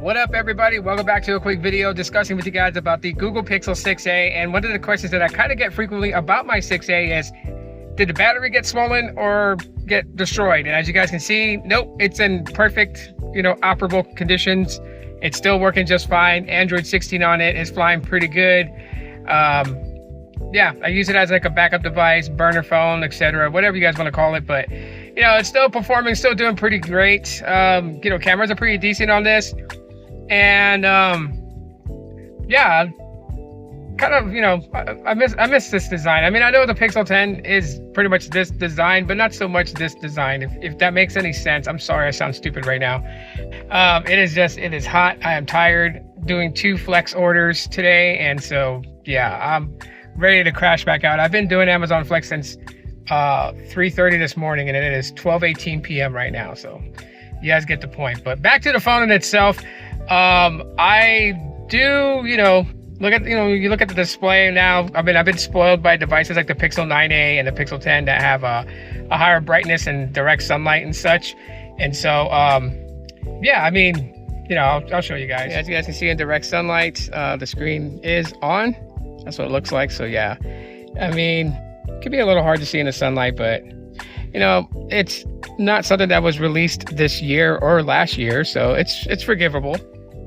What up, everybody? Welcome back to a quick video discussing with you guys about the Google Pixel 6a. And one of the questions that I kind of get frequently about my 6a is, did the battery get swollen or get destroyed? And as you guys can see, nope, it's in perfect, operable conditions. It's still working just fine. Android 16 on it is flying pretty good. Yeah, I use it as like a backup device, burner phone, etc., whatever you guys want to call it. But it's still performing, still doing pretty great. Cameras are pretty decent on this. And yeah, kind of, I miss this design. I mean, I know the Pixel 10 is pretty much this design, but not so much this design. If that makes any sense. I'm sorry I sound stupid right now. It is hot. I am tired, doing 2 flex orders today, and so yeah, I'm ready to crash back out. I've been doing Amazon Flex since 3:30 this morning, and it is 12:18 p.m. right now, so you guys get the point. But back to the phone in itself. I do, look at, you look at the display now. I mean, I've been spoiled by devices like the Pixel 9a and the Pixel 10 that have a higher brightness and direct sunlight and such. And so, yeah, I mean, I'll show you guys. As you guys can see in direct sunlight, the screen is on. That's what it looks like. So yeah, I mean, it could be a little hard to see in the sunlight, but it's not something that was released this year or last year, so it's forgivable.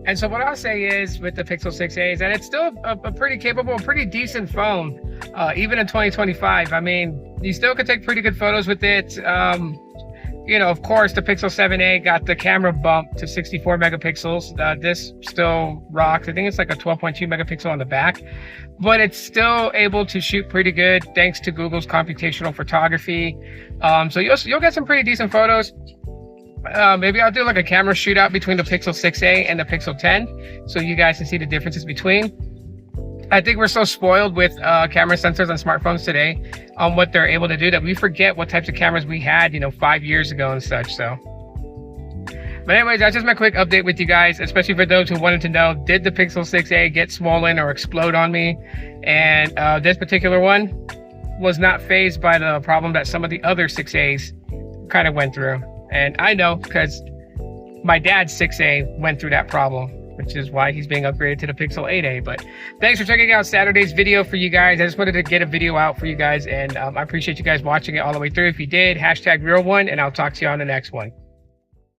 And so what I'll say is with the Pixel 6a is that it's still a pretty capable, pretty decent phone, even in 2025. I mean, you still can take pretty good photos with it. Of course, the Pixel 7a got the camera bump to 64 megapixels. This still rocks. I think it's like a 12.2 megapixel on the back, but it's still able to shoot pretty good thanks to Google's computational photography. So you'll get some pretty decent photos. Maybe I'll do like a camera shootout between the Pixel 6a and the Pixel 10, so you guys can see the differences between. I think we're so spoiled with camera sensors on smartphones today on what they're able to do that we forget what types of cameras we had, 5 years ago and such. So, but anyways, that's just my quick update with you guys, especially for those who wanted to know, did the Pixel 6a get swollen or explode on me? And this particular one was not fazed by the problem that some of the other 6as kind of went through. And I know because my dad's 6a went through that problem, which is why he's being upgraded to the Pixel 8a. But thanks for checking out Saturday's video for you guys. I just wanted to get a video out for you guys, and I appreciate you guys watching it all the way through. If you did, #real1, and I'll talk to you on the next one.